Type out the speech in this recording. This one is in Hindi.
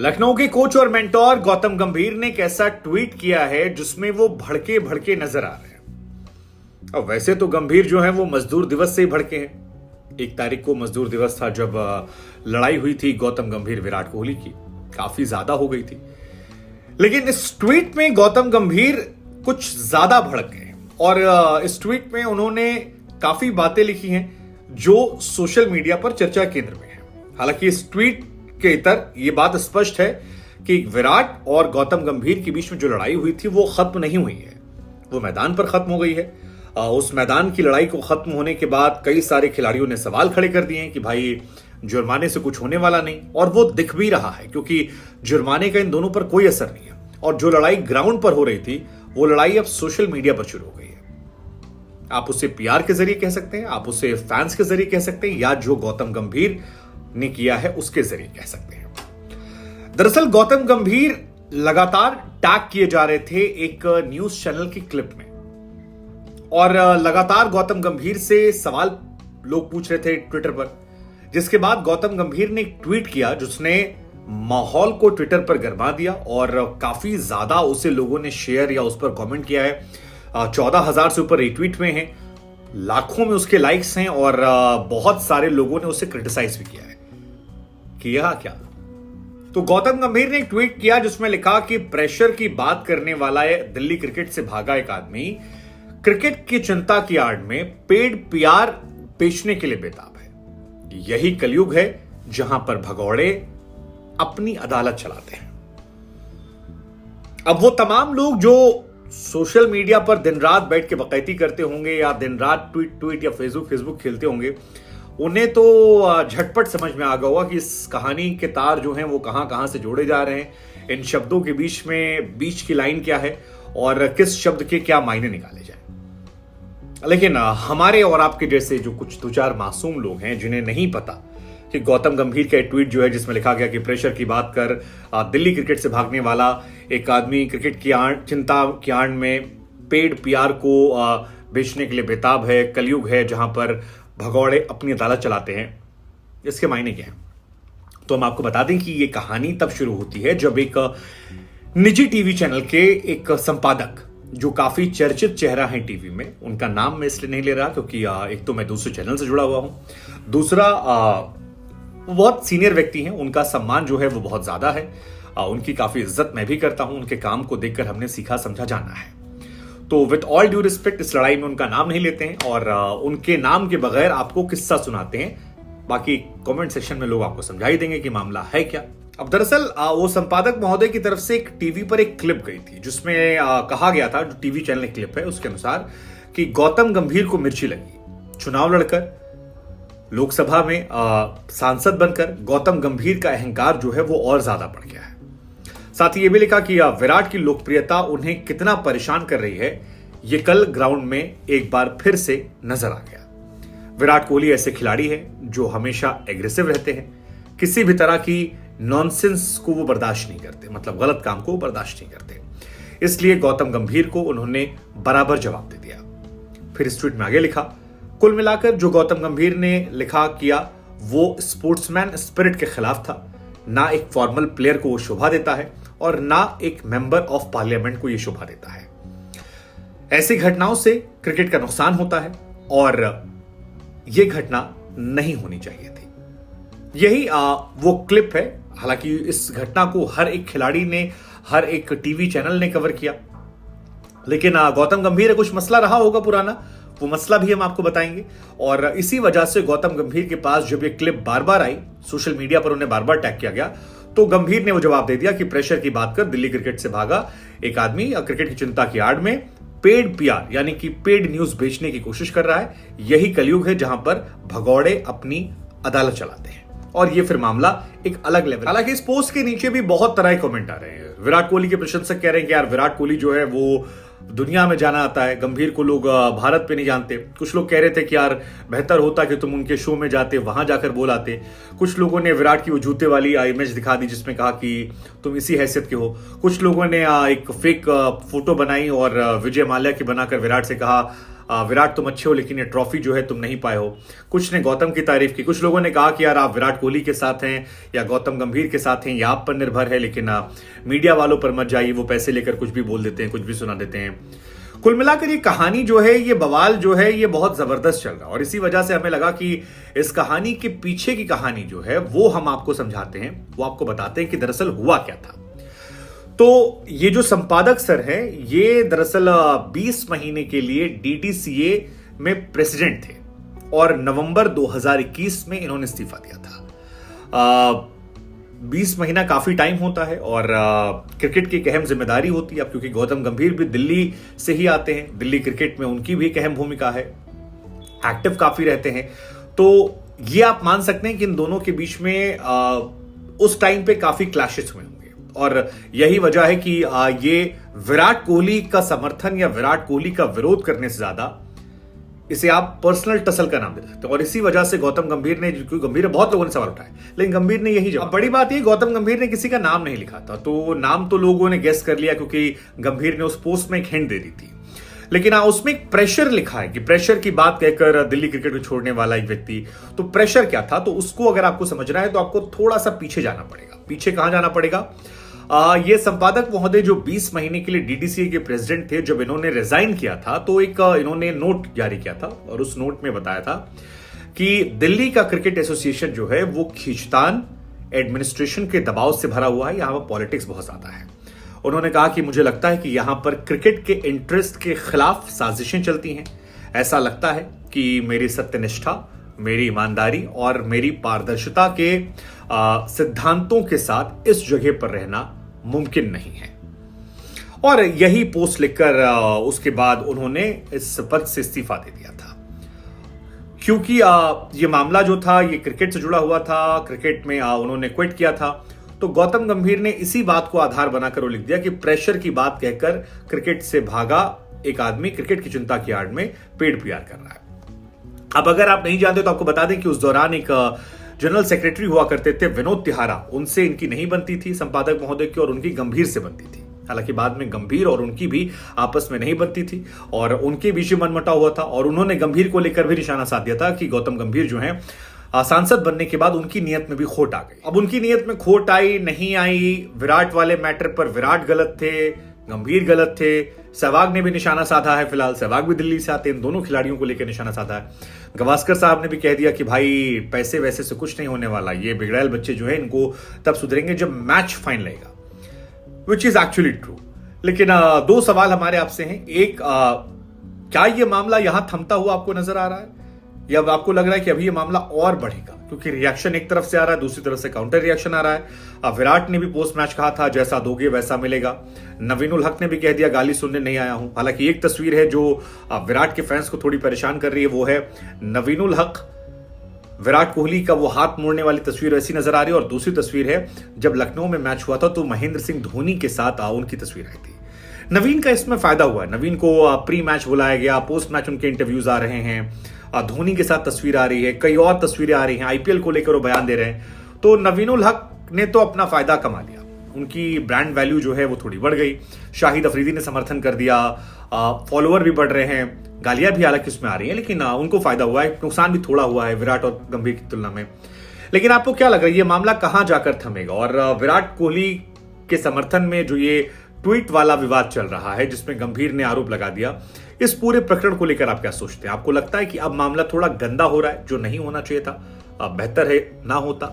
लखनऊ के कोच और मेंटोर गौतम गंभीर ने एक ऐसा ट्वीट किया है जिसमें वो भड़के भड़के नजर आ रहे हैं। और वैसे तो गंभीर जो है वो मजदूर दिवस से ही भड़के हैं। 1 तारीख को मजदूर दिवस था जब लड़ाई हुई थी गौतम गंभीर विराट कोहली की, काफी ज्यादा हो गई थी। लेकिन इस ट्वीट में गौतम गंभीर कुछ ज्यादा भड़क गए और इस ट्वीट में उन्होंने काफी बातें लिखी हैं जो सोशल मीडिया पर चर्चा केंद्र में है। हालांकि इस ट्वीट के इतर ये बात स्पष्ट है कि विराट और गौतम गंभीर के बीच में जो लड़ाई हुई थी वो खत्म नहीं हुई है, वो मैदान पर खत्म हो गई है। उस मैदान की लड़ाई को खत्म होने के बाद कई सारे खिलाड़ियों ने सवाल खड़े कर दिए हैं कि भाई जुर्माने से कुछ होने वाला नहीं, और वो दिख भी रहा है क्योंकि जुर्माने का इन दोनों पर कोई असर नहीं है। और जो लड़ाई ग्राउंड पर हो रही थी वो लड़ाई अब सोशल मीडिया पर शुरू हो गई है। आप उसे पीआर के जरिए कह सकते हैं, आप उसे फैंस के जरिए कह सकते हैं, या जो गौतम गंभीर ने किया है उसके जरिए कह सकते हैं। दरअसल गौतम गंभीर लगातार टैग किए जा रहे थे एक न्यूज चैनल की क्लिप में, और लगातार गौतम गंभीर से सवाल लोग पूछ रहे थे ट्विटर पर। जिसके बाद गौतम गंभीर ने एक ट्वीट किया जिसने माहौल को ट्विटर पर गरमा दिया और काफी ज्यादा उसे लोगों ने शेयर या उस पर कमेंट किया है। 14,000 से ऊपर रिट्वीट में है, लाखों में उसके लाइक्स हैं और बहुत सारे लोगों ने उसे क्रिटिसाइज भी किया है। किया क्या? तो गौतम गंभीर ने एक ट्वीट किया जिसमें लिखा कि प्रेशर की बात करने वाला है दिल्ली क्रिकेट से भागा एक आदमी, क्रिकेट की चिंता की आड़ में पेड पीआर बेचने के लिए बेताब है। यही कलयुग है जहां पर भगौड़े अपनी अदालत चलाते हैं। अब वो तमाम लोग जो सोशल मीडिया पर दिन रात बैठ के बकैती करते होंगे या दिन रात ट्वीट या फेसबुक खेलते होंगे, उन्हें तो झटपट समझ में आ गया होगा कि इस कहानी के तार जो हैं वो कहां से जोड़े जा रहे हैं, इन शब्दों के बीच की लाइन क्या है और किस शब्द के क्या मायने निकाले जाए। लेकिन हमारे और आपके जैसे जो कुछ 2-4 मासूम लोग हैं जिन्हें नहीं पता कि गौतम गंभीर का ट्वीट जो है जिसमें लिखा गया कि प्रेशर की बात कर दिल्ली क्रिकेट से भागने वाला एक आदमी क्रिकेट की चिंता की आड़ में पेड पीआर को बेचने के लिए बेताब है, कलयुग है जहां पर भगौड़े अपनी अदालत चलाते हैं, इसके मायने क्या है? तो हम आपको बता दें कि ये कहानी तब शुरू होती है जब एक निजी टीवी चैनल के एक संपादक जो काफी चर्चित चेहरा है टीवी में, उनका नाम मैं इसलिए नहीं ले रहा क्योंकि एक तो मैं दूसरे चैनल से जुड़ा हुआ हूं, दूसरा वो बहुत सीनियर व्यक्ति हैं, उनका सम्मान जो है वो बहुत ज्यादा है, उनकी काफी इज्जत मैं भी करता हूं, उनके काम को देखकर हमने सीखा समझा जाना है। तो विद ऑल ड्यू रिस्पेक्ट इस लड़ाई में उनका नाम नहीं लेते हैं और उनके नाम के बगैर आपको किस्सा सुनाते हैं। बाकी कमेंट सेक्शन में लोग आपको समझा ही देंगे कि मामला है क्या। अब दरअसल वो संपादक महोदय की तरफ से एक टीवी पर एक क्लिप गई थी जिसमें कहा गया था, जो टीवी चैनल की क्लिप है उसके अनुसार, कि गौतम गंभीर को मिर्ची लगी, चुनाव लड़कर लोकसभा में सांसद बनकर गौतम गंभीर का अहंकार जो है वो और ज्यादा बढ़ गया है। साथ ही यह भी लिखा कि विराट की लोकप्रियता उन्हें कितना परेशान कर रही है ये कल ग्राउंड में एक बार फिर से नजर आ गया। विराट कोहली ऐसे खिलाड़ी हैं जो हमेशा एग्रेसिव रहते हैं, किसी भी तरह की नॉनसेंस को वो बर्दाश्त नहीं करते, मतलब गलत काम को बर्दाश्त नहीं करते। इसलिए गौतम गंभीर को उन्होंने बराबर जवाब दे दिया। फिर इस ट्वीट में आगे लिखा, कुल मिलाकर जो गौतम गंभीर ने लिखा किया वो स्पोर्ट्समैन स्पिरिट के खिलाफ था। ना एक फॉर्मल प्लेयर को वो शोभा देता है और ना एक मेंबर ऑफ पार्लियामेंट को ये शोभा देता है। ऐसी घटनाओं से क्रिकेट का नुकसान होता है और यह घटना नहीं होनी चाहिए थी। यही वो क्लिप है। हालांकि इस घटना को हर एक खिलाड़ी ने, हर एक टीवी चैनल ने कवर किया, लेकिन गौतम गंभीर कुछ मसला रहा होगा पुराना, वो मसला भी हम आपको बताएंगे। और इसी वजह से गौतम गंभीर के पास जब ये क्लिप बार बार आई, सोशल मीडिया पर उन्हें बार बार टैग किया गया, तो गंभीर ने वो जवाब दे दिया कि प्रेशर की बात कर दिल्ली क्रिकेट से भागा एक आदमी क्रिकेट की चिंता की आड़ में पेड पीआर यानी कि पेड न्यूज बेचने की कोशिश कर रहा है। यही कलयुग है जहां पर भगौड़े अपनी अदालत चलाते हैं। और ये फिर मामला एक अलग लेवल। हालांकि इस पोस्ट के नीचे भी बहुत तरह के कमेंट आ रहे हैं। विराट कोहली के प्रशंसक कह रहे हैं कि यार विराट कोहली जो है वो दुनिया में जाना आता है, गंभीर को लोग भारत पे नहीं जानते। कुछ लोग कह रहे थे कि यार बेहतर होता कि तुम उनके शो में जाते, वहां जाकर बोलाते। कुछ लोगों ने विराट की वो जूते वाली इमेज दिखा दी जिसमें कहा कि तुम इसी हैसियत के हो। कुछ लोगों ने एक फेक फोटो बनाई और विजय माल्या की बनाकर विराट से कहा विराट तुम अच्छे हो लेकिन ये ट्रॉफी जो है तुम नहीं पाए हो। कुछ ने गौतम की तारीफ की, कुछ लोगों ने कहा कि यार आप विराट कोहली के साथ हैं या गौतम गंभीर के साथ हैं, या आप पर निर्भर है, लेकिन मीडिया वालों पर मत जाइए, वो पैसे लेकर कुछ भी बोल देते हैं, कुछ भी सुना देते हैं। कुल मिलाकर ये कहानी जो है, ये बवाल जो है, ये बहुत जबरदस्त चल रहा है और इसी वजह से हमें लगा कि इस कहानी के पीछे की कहानी जो है वो हम आपको समझाते हैं, वो आपको बताते हैं कि दरअसल हुआ क्या था। तो ये जो संपादक सर हैं, ये दरअसल 20 महीने के लिए डीडीसीए में प्रेसिडेंट थे और नवंबर 2021 में इन्होंने इस्तीफा दिया था। 20 महीना काफी टाइम होता है और क्रिकेट की एक अहम जिम्मेदारी होती है, अब क्योंकि गौतम गंभीर भी दिल्ली से ही आते हैं, दिल्ली क्रिकेट में उनकी भी एक अहम भूमिका है, एक्टिव काफी रहते हैं। तो ये आप मान सकते हैं कि इन दोनों के बीच में उस टाइम पे काफी क्लैशेस हुए होंगे और यही वजह है कि ये विराट कोहली का समर्थन या विराट कोहली का विरोध करने से ज्यादा इसे आप पर्सनल टसल का नाम दे सकते हैं। और इसी वजह से गौतम गंभीर ने, क्योंकि गंभीर बहुत लोगों ने सवाल उठाए, लेकिन गंभीर ने यही जवाब। बड़ी बात ये, गौतम गंभीर ने किसी का नाम नहीं लिखा था, तो नाम तो लोगों ने गेस कर लिया क्योंकि गंभीर ने उस पोस्ट में एक हिंट दे दी थी। लेकिन उसमें एक प्रेशर लिखा है कि प्रेशर की बात कहकर दिल्ली क्रिकेट को छोड़ने वाला एक व्यक्ति, तो प्रेशर क्या था, तो उसको अगर आपको समझना है तो आपको थोड़ा सा पीछे जाना पड़ेगा। पीछे कहां जाना पड़ेगा? ये संपादक महोदय जो 20 महीने के लिए डीडीसीए के प्रेसिडेंट थे, जब इन्होंने रिजाइन किया था तो एक इन्होंने नोट जारी किया था और उस नोट में बताया था कि दिल्ली का क्रिकेट एसोसिएशन जो है वो खींचतान, एडमिनिस्ट्रेशन के दबाव से भरा हुआ है, यहां पर पॉलिटिक्स बहुत ज्यादा है। उन्होंने कहा कि मुझे लगता है कि यहां पर क्रिकेट के इंटरेस्ट के खिलाफ साजिशें चलती हैं। ऐसा लगता है कि मेरी सत्यनिष्ठा, मेरी ईमानदारी और मेरी पारदर्शिता के सिद्धांतों के साथ इस जगह पर रहना मुमकिन नहीं है। और यही पोस्ट लिखकर उसके बाद उन्होंने इस पद से इस्तीफा दे दिया था, क्योंकि ये मामला जो था ये क्रिकेट से जुड़ा हुआ था, क्रिकेट में उन्होंने क्विट किया था। तो गौतम गंभीर ने इसी बात को आधार बनाकर वो लिख दिया कि प्रेशर की बात कहकर क्रिकेट से भागा एक आदमी क्रिकेट की चिंता की आड़ में पेट प्यार कर रहा है। अब अगर आप नहीं जानते तो आपको बता दें कि उस दौरान एक जनरल सेक्रेटरी हुआ करते थे विनोद तिहारा, उनसे इनकी नहीं बनती थी संपादक महोदय की, और उनकी गंभीर से बनती थी। हालांकि बाद में गंभीर और उनकी भी आपस में नहीं बनती थी और उनके बीच में मनमुटाव हुआ था और उन्होंने गंभीर को लेकर भी निशाना साध दिया था कि गौतम गंभीर जो है सांसद बनने के बाद उनकी नीयत में भी खोट आ गई। अब उनकी नीयत में खोट आई नहीं आई, विराट वाले मैटर पर विराट गलत थे, गंभीर गलत थे, सहवाग ने भी निशाना साधा है, फिलहाल सहवाग भी दिल्ली से आते हैं, इन दोनों खिलाड़ियों को लेकर निशाना साधा है। गवास्कर साहब ने भी कह दिया कि भाई पैसे वैसे से कुछ नहीं होने वाला, ये बिगड़ैल बच्चे जो है इनको तब सुधरेंगे जब मैच फाइन लगेगा, विच इज एक्चुअली ट्रू। लेकिन दो सवाल हमारे आपसे हैं। एक, क्या ये मामला यहां थमता हुआ आपको नजर आ रहा है या आपको लग रहा है कि अभी ये मामला और बढ़ेगा? क्योंकि रिएक्शन एक तरफ से आ रहा है, दूसरी तरफ से काउंटर रिएक्शन आ रहा है। विराट ने भी पोस्ट मैच कहा था जैसा दोगे वैसा मिलेगा। नवीनुल हक ने भी कह दिया गाली सुनने नहीं आया हूं। हालांकि एक तस्वीर है जो विराट के फैंस को थोड़ी परेशान कर रही है, वो है नवीनुल हक विराट कोहली का वो हाथ मोड़ने वाली तस्वीर ऐसी नजर आ रही है, और दूसरी तस्वीर है जब लखनऊ में मैच हुआ था तो महेंद्र सिंह धोनी के साथ उनकी तस्वीर आई थी। नवीन का इसमें फायदा हुआ है, नवीन को प्री मैच बुलाया गया, पोस्ट मैच उनके इंटरव्यूज आ रहे हैं, धोनी के साथ तस्वीर आ रही है, कई और तस्वीरें आ रही हैं, आईपीएल को लेकर वो बयान दे रहे हैं। तो नवीनुल हक ने तो अपना फायदा कमा लिया, उनकी ब्रांड वैल्यू जो है वो थोड़ी बढ़ गई। शाहिद अफरीदी ने समर्थन कर दिया, फॉलोअर भी बढ़ रहे हैं, गालियां भी हालांकि उसमें आ रही हैं, लेकिन उनको फायदा हुआ है, नुकसान भी थोड़ा हुआ है विराट और गंभीर की तुलना में। लेकिन आपको क्या लग रहा है ये मामला कहां जाकर थमेगा? और विराट कोहली के समर्थन में जो ये ट्वीट वाला विवाद चल रहा है जिसमें गंभीर ने आरोप लगा दिया, इस पूरे प्रकरण को लेकर आप क्या सोचते हैं? आपको लगता है कि अब मामला थोड़ा गंदा हो रहा है, जो नहीं होना चाहिए था, बेहतर है ना होता?